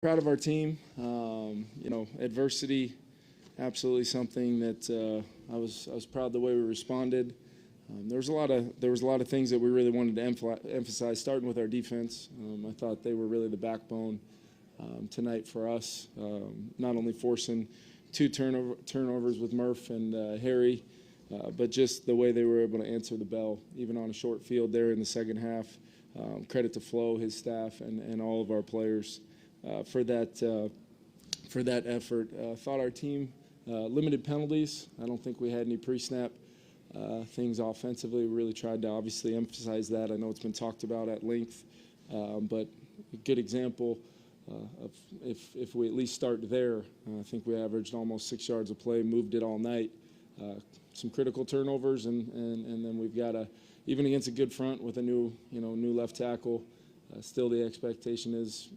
Proud of our team. Adversity, absolutely something that I was proud of the way we responded. There was a lot of things that we really wanted to emphasize, starting with our defense. I thought they were really the backbone tonight for us. Not only forcing two turnovers with Murph and Harry, but just the way they were able to answer the bell, even on a short field there in the second half. Credit to Flo, his staff, and all of our players for that effort. Thought our team limited penalties. I don't think we had any pre-snap things offensively. We really tried to obviously emphasize that. I know it's been talked about at length, but a good example of if we at least start there. I think we averaged almost 6 yards of play, moved it all night. Some critical turnovers, and then we've got even against a good front with a new left tackle. Still, the expectation is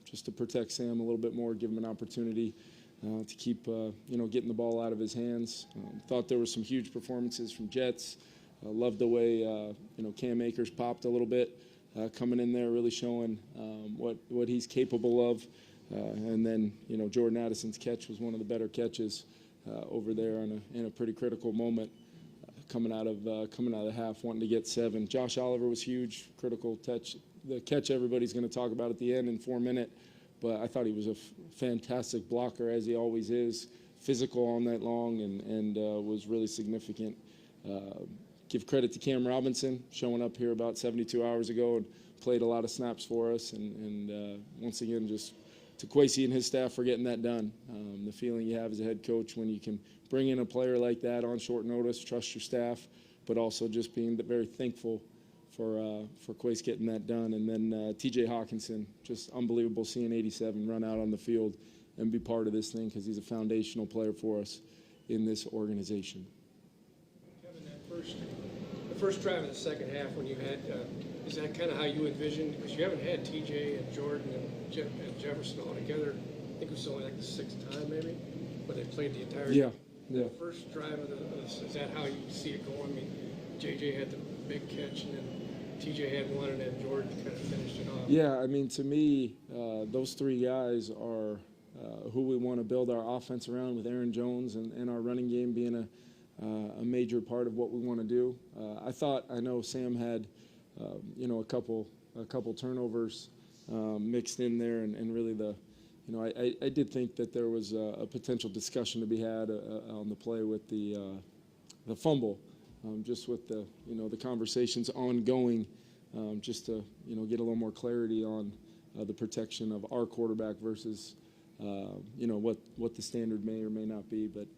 just to protect Sam a little bit more, give him an opportunity to keep getting the ball out of his hands. Thought there were some huge performances from Jets. Loved the way Cam Akers popped a little bit, coming in there, really showing what he's capable of. And then Jordan Addison's catch was one of the better catches over there in a pretty critical moment, coming out of the half, wanting to get 7. Josh Oliver was huge, critical touch. The catch everybody's going to talk about at the end in 4 minutes, but I thought he was a fantastic blocker, as he always is, physical all night long, and was really significant. Give credit to Cam Robinson, showing up here about 72 hours ago and played a lot of snaps for us, and once again, just to Kwesi and his staff for getting that done. The feeling you have as a head coach when you can bring in a player like that on short notice, trust your staff, but also just being very thankful for Quase getting that done. And then T.J. Hawkinson, just unbelievable seeing 87 run out on the field and be part of this thing, because he's a foundational player for us in this organization. Kevin, the first drive of the second half when you had, is that kind of how you envisioned? Because you haven't had T.J. and Jordan and Jefferson all together. I think it was only like the 6th time maybe, but they played the entire Yeah. The first drive is that how you see it going? I mean, J.J. had the big catch, and then TJ had one, and then Jordan kind of finished it off. Yeah, I mean, to me, those 3 guys are who we want to build our offense around, with Aaron Jones and our running game being a major part of what we want to do. I know Sam had, a couple turnovers mixed in there, and really I did think that there was a potential discussion to be had on the play with the fumble. Just with the conversations ongoing, just to get a little more clarity on the protection of our quarterback versus what the standard may or may not be. But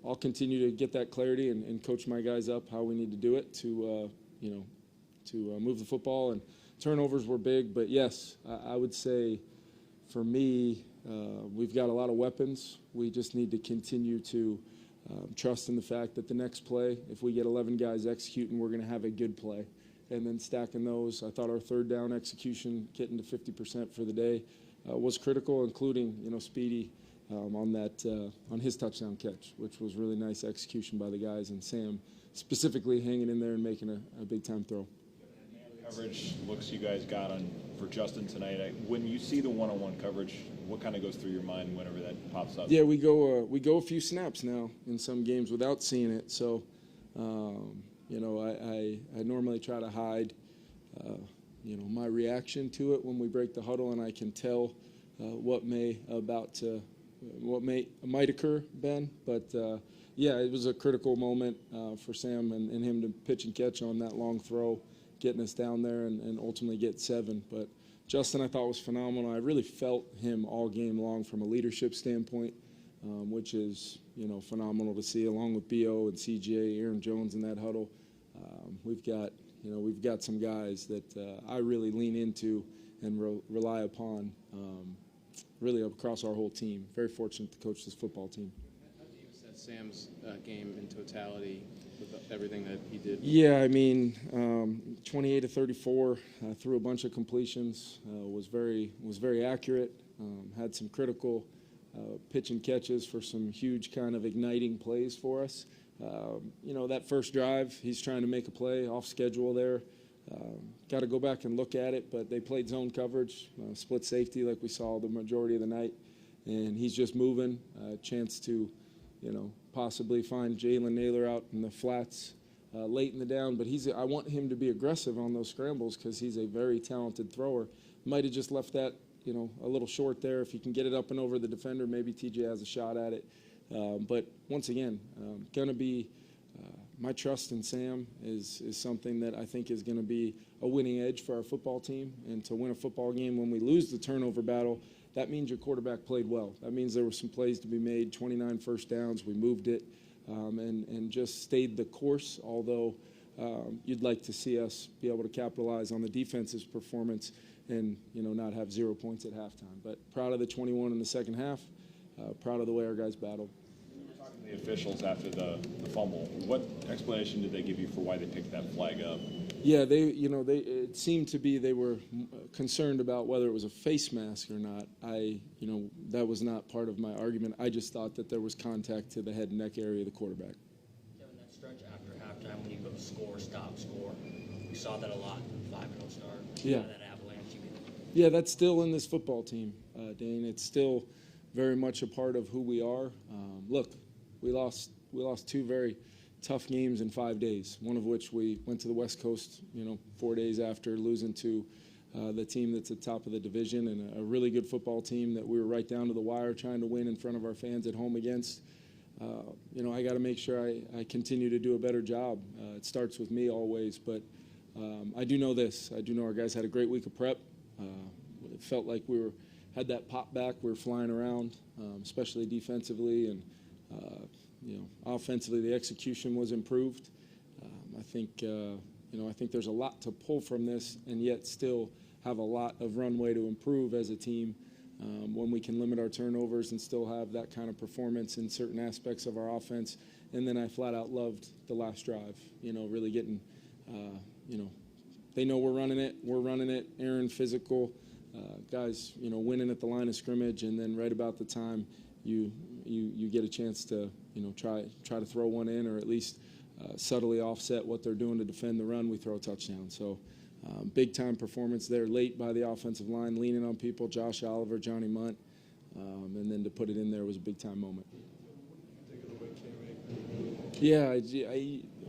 I'll continue to get that clarity and coach my guys up how we need to do it to move the football. And turnovers were big, but yes, I would say for me, we've got a lot of weapons. We just need to continue to trust in the fact that the next play, if we get 11 guys executing, we're going to have a good play. And then stacking those, I thought our third down execution, getting to 50% for the day, was critical, including Speedy on his touchdown catch, which was really nice execution by the guys, and Sam specifically hanging in there and making a big-time throw. Coverage looks you guys got for Justin tonight. When you see the one-on-one coverage, what kind of goes through your mind whenever that pops up? Yeah, we go a few snaps now in some games without seeing it. So, I normally try to hide, my reaction to it when we break the huddle, and I can tell what might occur, Ben. But yeah, it was a critical moment for Sam and him to pitch and catch on that long throw, getting us down there and ultimately get 7. But Justin, I thought, was phenomenal. I really felt him all game long from a leadership standpoint, which is, phenomenal to see, along with B.O. and C.J., Aaron Jones in that huddle. We've got some guys that I really lean into and rely upon, really across our whole team. Very fortunate to coach this football team. How do you assess Sam's game in totality with everything that he did? Yeah, I mean, 28 to 34, threw a bunch of completions, was very accurate, had some critical pitch and catches for some huge kind of igniting plays for us. That first drive, he's trying to make a play off schedule there. Got to go back and look at it, but they played zone coverage, split safety like we saw the majority of the night, and he's just moving. Chance to, possibly find Jalen Naylor out in the flats late in the down, but I want him to be aggressive on those scrambles because he's a very talented thrower. Might have just left that, a little short there. If he can get it up and over the defender, maybe TJ has a shot at it. But once again, going to be my trust in Sam is something that I think is going to be a winning edge for our football team. And to win a football game when we lose the turnover battle, that means your quarterback played well. That means there were some plays to be made, 29 first downs. We moved it and just stayed the course, although you'd like to see us be able to capitalize on the defense's performance and, not have 0 points at halftime. But proud of the 21 in the second half, proud of the way our guys battled. The officials after the fumble, what explanation did they give you for why they picked that flag up? Yeah, it seemed to be they were concerned about whether it was a face mask or not. That was not part of my argument. I just thought that there was contact to the head and neck area of the quarterback. Kevin, that stretch after halftime when you go score, stop, score, we saw that a lot in 5-0 start. Yeah. That avalanche. Yeah, that's still in this football team, Dane. It's still very much a part of who we are. Look, we lost 2 very tough games in 5 days, one of which we went to the West Coast, 4 days after losing to the team that's at the top of the division and a really good football team that we were right down to the wire trying to win in front of our fans at home against. I got to make sure I continue to do a better job. It starts with me always, but I do know this. I do know our guys had a great week of prep. It felt like had that pop back. We were flying around, especially defensively, and offensively the execution was improved. I think there's a lot to pull from this, and yet still have a lot of runway to improve as a team when we can limit our turnovers and still have that kind of performance in certain aspects of our offense. And then I flat out loved the last drive. Really getting, they know we're running it. We're running it. Aaron physical. Guys, winning at the line of scrimmage, and then right about the time you get a chance to, try to throw one in, or at least subtly offset what they're doing to defend the run, we throw a touchdown. So big-time performance there late by the offensive line, leaning on people, Josh Oliver, Johnny Munt, and then to put it in there was a big-time moment. Yeah,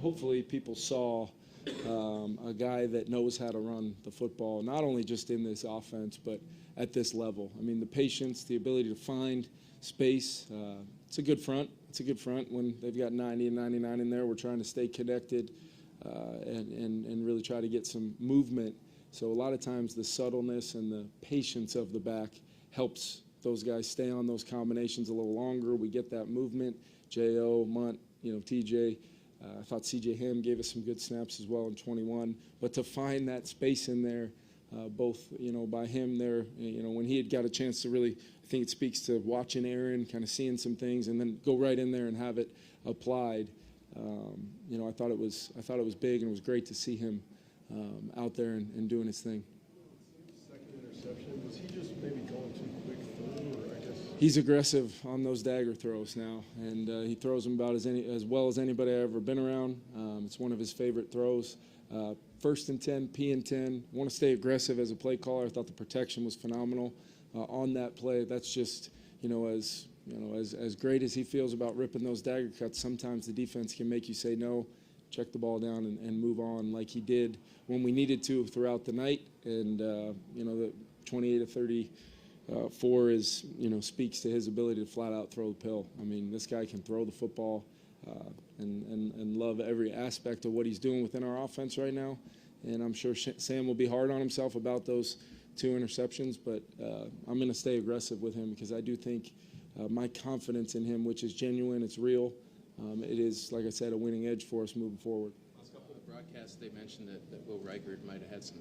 hopefully people saw a guy that knows how to run the football, not only just in this offense, but at this level. I mean, the patience, the ability to find space. It's a good front. It's a good front when they've got 90 and 99 in there. We're trying to stay connected and really try to get some movement. So a lot of times the subtleness and the patience of the back helps those guys stay on those combinations a little longer. We get that movement. J.O., Munt, TJ. I thought C.J. Ham gave us some good snaps as well in 21. But to find that space in there, both, by him there, when he had got a chance to really, I think it speaks to watching Aaron, kind of seeing some things, and then go right in there and have it applied. I thought it was big, and it was great to see him out there and doing his thing. Second interception, was he just maybe going too quick through, or I guess? He's aggressive on those dagger throws now, and he throws them about as well as anybody I've ever been around. It's one of his favorite throws. First and 10, P and 10. Want to stay aggressive as a play caller. I thought the protection was phenomenal on that play. That's just, as great as he feels about ripping those dagger cuts, sometimes the defense can make you say no, check the ball down and move on, like he did when we needed to throughout the night. And the 28-34 is, speaks to his ability to flat out throw the pill. I mean, this guy can throw the football. And love every aspect of what he's doing within our offense right now. And I'm sure Sam will be hard on himself about those 2 interceptions, but I'm going to stay aggressive with him because I do think my confidence in him, which is genuine, it's real, it is, like I said, a winning edge for us moving forward. Last couple of broadcasts, they mentioned that Will Reichard might have had some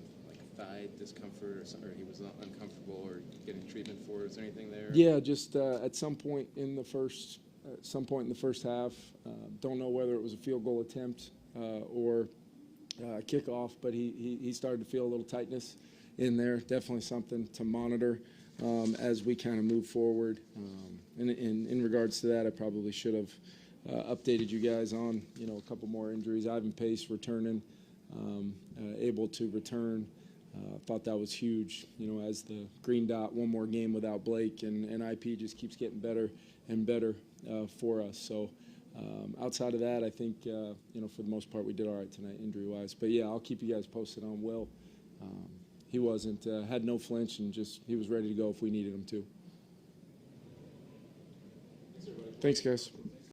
thigh discomfort or something, or he was uncomfortable or getting treatment for it. Is there anything there? Yeah, just at some point in the first half. Don't know whether it was a field goal attempt or kickoff, but he started to feel a little tightness in there. Definitely something to monitor as we kind of move forward. And in regards to that, I probably should have updated you guys on, a couple more injuries. Ivan Pace returning able to return. Thought that was huge, as the green dot, one more game without Blake, and IP just keeps getting better and better for us. So outside of that, I think, for the most part, we did all right tonight injury-wise. But, yeah, I'll keep you guys posted on Will. He wasn't, had no flinch, and he was ready to go if we needed him to. Thanks, guys.